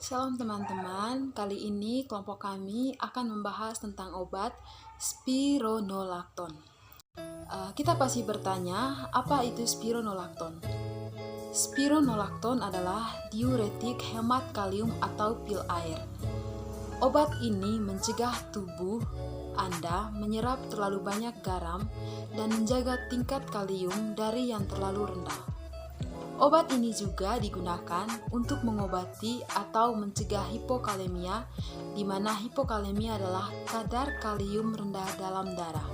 Salam teman-teman, kali ini kelompok kami akan membahas tentang obat spironolakton. Kita pasti bertanya, apa itu spironolakton? Spironolakton adalah diuretik hemat kalium atau pil air. Obat ini mencegah tubuh Anda menyerap terlalu banyak garam dan menjaga tingkat kalium dari yang terlalu rendah. Obat ini juga digunakan untuk mengobati atau mencegah hipokalemia, di mana hipokalemia adalah kadar kalium rendah dalam darah.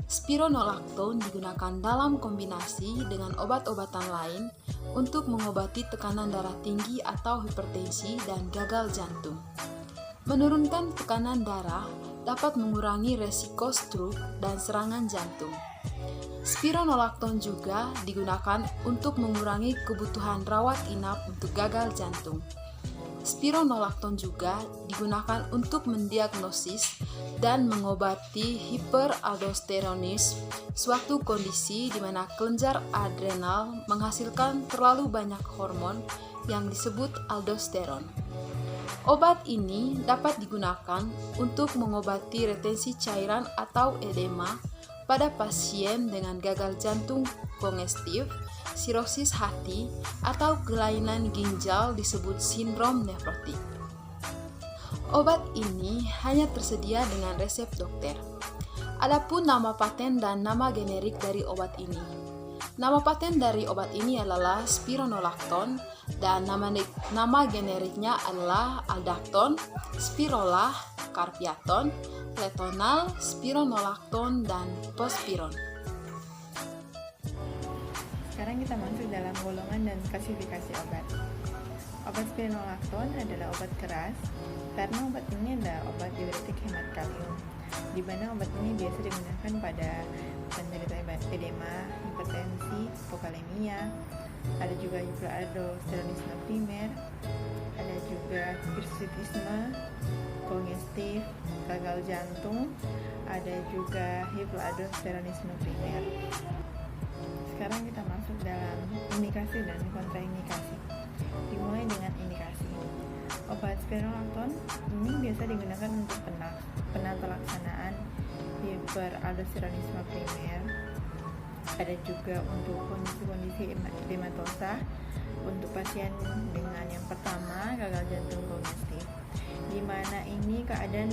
Spironolakton digunakan dalam kombinasi dengan obat-obatan lain untuk mengobati tekanan darah tinggi atau hipertensi dan gagal jantung. Menurunkan tekanan darah dapat mengurangi resiko stroke dan serangan jantung. Spironolakton juga digunakan untuk mengurangi kebutuhan rawat inap untuk gagal jantung. Spironolakton juga digunakan untuk mendiagnosis dan mengobati hiperaldosteronisme, suatu kondisi di mana kelenjar adrenal menghasilkan terlalu banyak hormon yang disebut aldosteron. Obat ini dapat digunakan untuk mengobati retensi cairan atau edema pada pasien dengan gagal jantung kongestif, sirosis hati, atau kelainan ginjal disebut sindrom nefrotik. Obat ini hanya tersedia dengan resep dokter. Adapun nama paten dan nama generik dari obat ini. Nama paten dari obat ini adalah spironolakton dan nama generiknya adalah aldacton, spirolah, carpiaton, letonal, spironolakton, dan pospiron. Sekarang kita masuk dalam golongan dan klasifikasi obat. Obat spironolakton adalah obat keras karena obat ini adalah obat diuretik hemat kalium, di mana obat ini biasa digunakan pada penderita edema, hipertensi, hipokalemia, ada juga hiperaldosteronisme primer, ada juga hirsutisme kongestif, gagal jantung, ada juga hiperaldosteronisme primer. Sekarang kita masuk dalam indikasi dan kontraindikasi. Dimulai dengan indikasi. Obat spironolakton ini biasa digunakan untuk penata laksanaan hiperaldosteronisme primer. Ada juga untuk kondisi-kondisi edematosa untuk pasien dengan yang pertama gagal jantung kongestif, di mana ini keadaan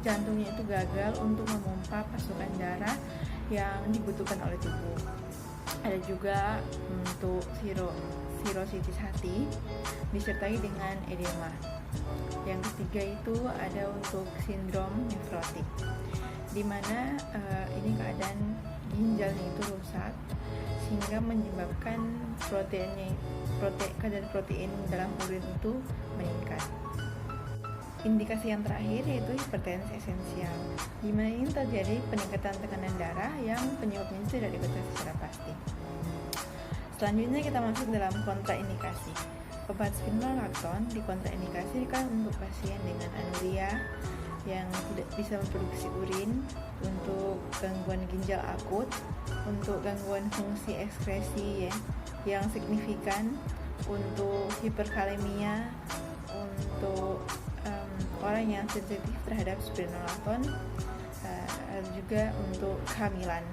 jantungnya itu gagal untuk memompa pasokan darah yang dibutuhkan oleh tubuh. Ada juga untuk sirositis hati disertai dengan edema. Yang ketiga itu ada untuk sindrom nefrotik, di mana ini keadaan ginjalnya itu rusak sehingga menyebabkan kadar protein dalam urin itu meningkat. Indikasi yang terakhir yaitu hipertensi esensial, di mana ini terjadi peningkatan tekanan darah yang penyebabnya tidak diketahui secara pasti. Selanjutnya kita masuk dalam kontraindikasi. Obat spironolakton dikontraindikasikan untuk pasien dengan anuria yang tidak bisa memproduksi urin, untuk gangguan ginjal akut, untuk gangguan fungsi ekskresi yang signifikan, untuk hiperkalemia, untuk orang yang sensitif terhadap spironolakton, juga untuk kehamilan.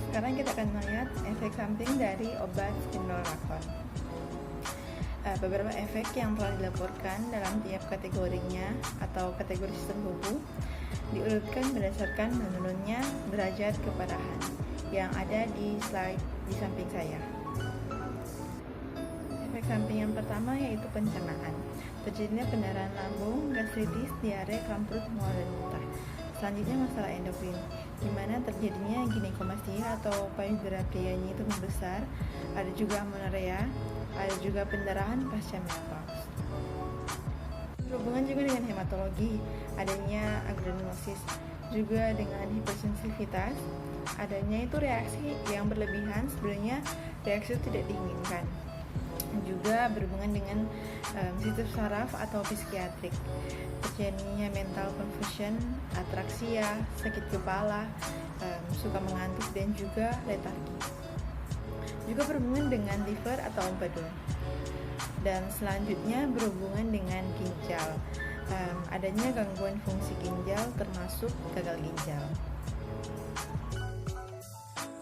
Sekarang kita akan melihat efek samping dari obat spironolakton. Beberapa efek yang telah dilaporkan dalam tiap kategorinya atau kategori sistem tubuh diurutkan berdasarkan menurunnya derajat keparahan yang ada di slide di samping saya. Efek samping yang pertama yaitu pencernaan. Terjadinya pendarahan lambung, gastritis, diare, kram perut, mual, dan muntah. Selanjutnya masalah endokrin, di mana terjadinya ginekomastia atau payudara prianya itu membesar, ada juga amenorrea, ada juga pendarahan pasca menopause. Berhubungan juga dengan hematologi, adanya agranulosis, juga dengan hipersensitivitas, adanya itu reaksi yang berlebihan, sebenarnya reaksi itu tidak diinginkan. Juga berhubungan dengan sistem saraf atau psikiatrik, terjadinya mental confusion, atraksia, sakit kepala, suka mengantuk, dan juga letargi. Juga berhubungan dengan liver atau empedu. Dan selanjutnya berhubungan dengan ginjal. Adanya gangguan fungsi ginjal termasuk gagal ginjal.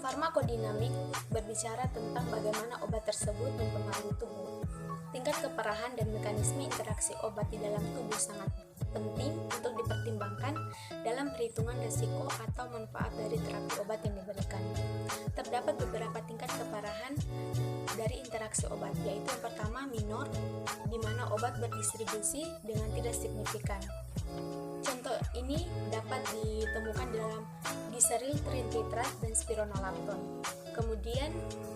Farmakodinamik berbicara tentang bagaimana obat tersebut mempengaruhi tubuh. Tingkat keparahan dan mekanisme interaksi obat di dalam tubuh sangat penting untuk dipertimbangkan dalam perhitungan risiko atau manfaat dari terapi obat yang diberikan. Terdapat beberapa tingkat keparahan dari interaksi obat, yaitu yang pertama minor, di mana obat berdistribusi dengan tidak signifikan. Contoh ini dapat ditemukan dalam glyceryl trinitrat dan spironolactone. Kemudian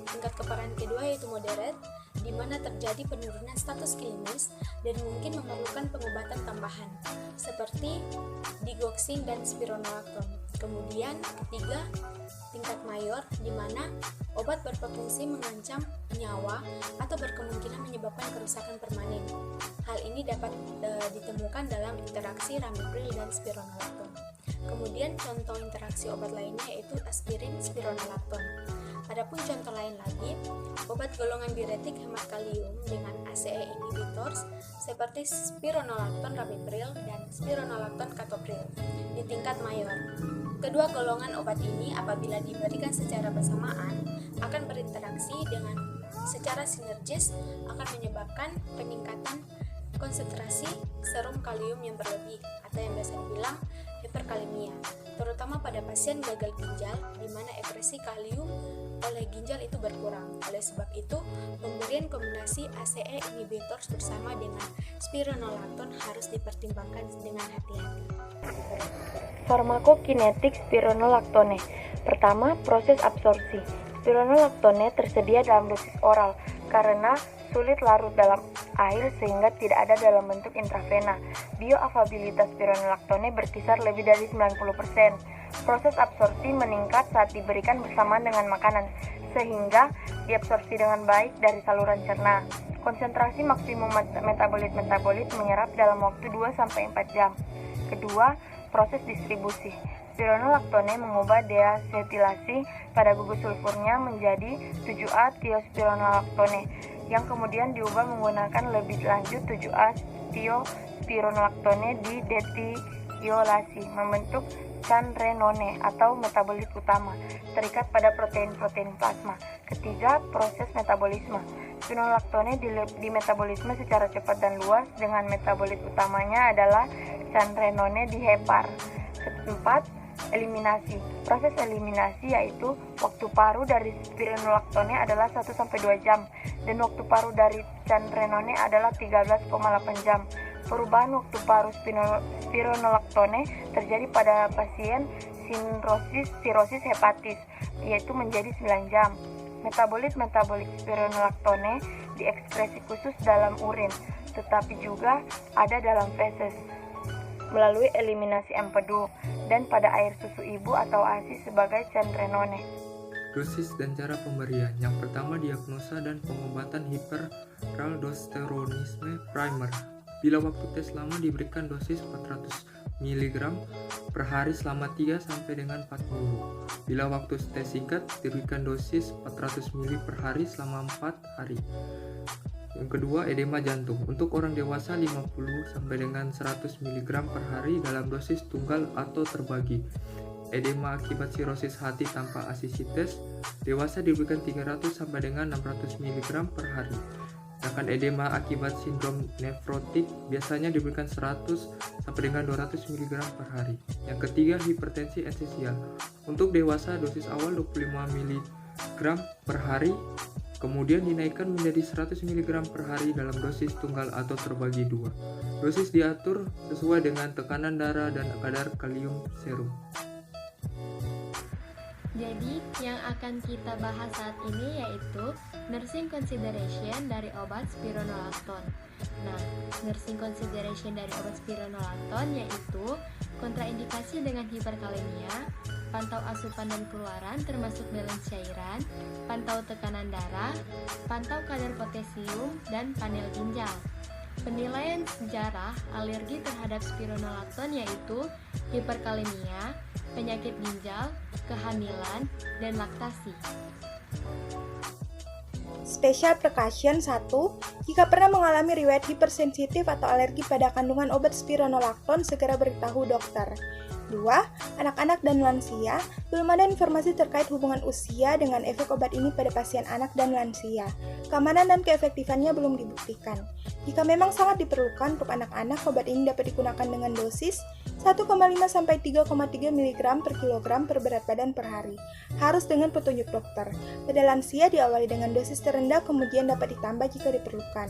tingkat keparahan kedua yaitu moderate, di mana terjadi penurunan status klinis dan mungkin memerlukan pengobatan tambahan seperti digoxin dan spironolactone. Kemudian ketiga, tingkat mayor, di mana obat berpotensi mengancam nyawa atau berkemungkinan menyebabkan kerusakan permanen. Hal ini dapat ditemukan dalam interaksi ramipril dan spironolactone. Kemudian contoh interaksi obat lainnya yaitu aspirin spironolactone. Adapun contoh lain lagi, obat golongan diuretik hemat kalium dengan ACE inhibitors seperti spironolactone ramipril dan spironolactone captopril di tingkat mayor. Kedua golongan obat ini apabila diberikan secara bersamaan akan berinteraksi dengan secara sinergis akan menyebabkan peningkatan konsentrasi serum kalium yang berlebih atau yang biasa dibilang hiperkalemia, terutama pada pasien gagal ginjal di mana ekspresi kalium oleh ginjal itu berkurang. Oleh sebab itu, pemberian kombinasi ACE inhibitors bersama dengan spironolactone harus dipertimbangkan dengan hati-hati. Farmakokinetik spironolactone. Pertama, proses absorpsi. Spironolactone tersedia dalam dosis oral karena sulit larut dalam air sehingga tidak ada dalam bentuk intravena. Bioavailabilitas spironolactone berkisar lebih dari 90%. Proses absorpsi meningkat saat diberikan bersamaan dengan makanan sehingga diabsorpsi dengan baik dari saluran cerna. Konsentrasi maksimum metabolit menyerap dalam waktu 2-4 jam. Kedua, proses distribusi. Spironolactone mengubah deasetilasi pada gugus sulfurnya menjadi 7A thiospironolactone yang kemudian diubah menggunakan lebih lanjut 7A thiospironolactone di detiolasi membentuk canrenone atau metabolit utama terikat pada protein-protein plasma. Ketiga, proses metabolisme. Spironolactone di metabolisme secara cepat dan luas dengan metabolit utamanya adalah canrenone di hepar. Keempat, eliminasi. Proses eliminasi yaitu waktu paruh dari spironolactone adalah 1-2 jam dan waktu paruh dari canrenone adalah 13,8 jam. Perubahan waktu paruh spironolactone terjadi pada pasien sirosis hepatis yaitu menjadi 9 jam. Metabolit spironolactone diekspresi khusus dalam urin tetapi juga ada dalam feses melalui eliminasi empedu dan pada air susu ibu atau ASI sebagai canrenone. Dosis dan cara pemberian. Yang pertama, diagnosa dan pengobatan hiperaldosteronisme primer. Bila waktu tes lama diberikan dosis 400 mg per hari selama 3 sampai dengan 4 minggu. Bila waktu tes singkat diberikan dosis 400 ml per hari selama 4 hari. Yang kedua, edema jantung. Untuk orang dewasa 50 sampai dengan 100 mg per hari dalam dosis tunggal atau terbagi. Edema akibat sirosis hati tanpa asisites, dewasa diberikan 300 sampai dengan 600 mg per hari. Sedangkan edema akibat sindrom nefrotik biasanya diberikan 100 sampai dengan 200 mg per hari. Yang ketiga, hipertensi esensial. Untuk dewasa dosis awal 25 mg per hari, kemudian dinaikkan menjadi 100 mg per hari dalam dosis tunggal atau terbagi 2. Dosis diatur sesuai dengan tekanan darah dan kadar kalium serum. Jadi, yang akan kita bahas saat ini yaitu nursing consideration dari obat spironolactone. Nah, nursing consideration dari obat spironolactone yaitu kontraindikasi dengan hiperkalemia, pantau asupan dan keluaran termasuk balance cairan, pantau tekanan darah, pantau kadar potasium, dan panel ginjal. Penilaian sejarah alergi terhadap spironolactone yaitu hiperkalemia, penyakit ginjal, kehamilan, dan laktasi. Special precaution 1. Jika pernah mengalami riwayat hipersensitif atau alergi pada kandungan obat spironolakton, segera beritahu dokter. 2. Anak-anak dan lansia, belum ada informasi terkait hubungan usia dengan efek obat ini pada pasien anak dan lansia. Keamanan dan keefektifannya belum dibuktikan. Jika memang sangat diperlukan untuk anak-anak, obat ini dapat digunakan dengan dosis 1,5 sampai 3,3 mg per kilogram per berat badan per hari. Harus dengan petunjuk dokter. Pada lansia diawali dengan dosis terendah, kemudian dapat ditambah jika diperlukan.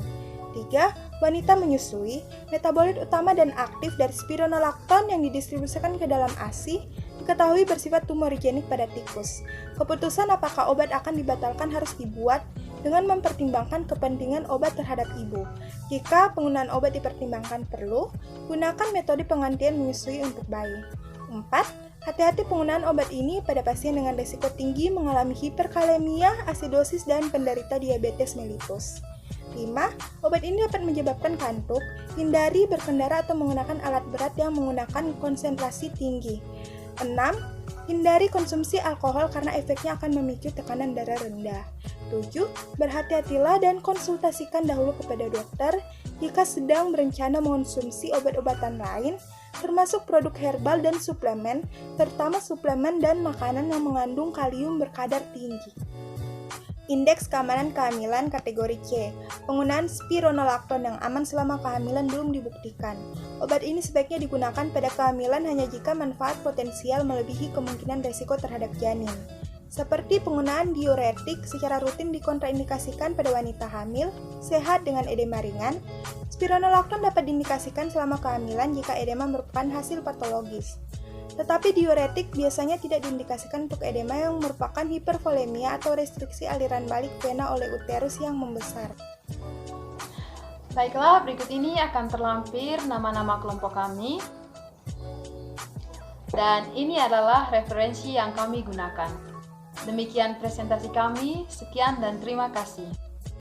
3. Wanita menyusui, metabolit utama dan aktif dari spironolakton yang didistribusikan ke dalam ASI diketahui bersifat tumorigenik pada tikus. Keputusan apakah obat akan dibatalkan harus dibuat dengan mempertimbangkan kepentingan obat terhadap ibu. Jika penggunaan obat dipertimbangkan perlu, gunakan metode pengantian menyusui untuk bayi. 4. Hati-hati penggunaan obat ini pada pasien dengan risiko tinggi mengalami hiperkalemia, asidosis, dan penderita diabetes mellitus. 5. Obat ini dapat menyebabkan kantuk. Hindari berkendara atau menggunakan alat berat yang menggunakan konsentrasi tinggi. 6. Hindari konsumsi alkohol karena efeknya akan memicu tekanan darah rendah. 7. Berhati-hatilah dan konsultasikan dahulu kepada dokter jika sedang berencana mengonsumsi obat-obatan lain, termasuk produk herbal dan suplemen, terutama suplemen dan makanan yang mengandung kalium berkadar tinggi. Indeks keamanan kehamilan kategori C. Penggunaan spironolakton yang aman selama kehamilan belum dibuktikan. Obat ini sebaiknya digunakan pada kehamilan hanya jika manfaat potensial melebihi kemungkinan risiko terhadap janin. Seperti penggunaan diuretik secara rutin dikontraindikasikan pada wanita hamil, sehat dengan edema ringan. Spironolakton dapat diindikasikan selama kehamilan jika edema merupakan hasil patologis. Tetapi diuretik biasanya tidak diindikasikan untuk edema yang merupakan hipervolemia atau restriksi aliran balik vena oleh uterus yang membesar. Baiklah, berikut ini akan terlampir nama-nama kelompok kami. Dan ini adalah referensi yang kami gunakan. Demikian presentasi kami, sekian dan terima kasih.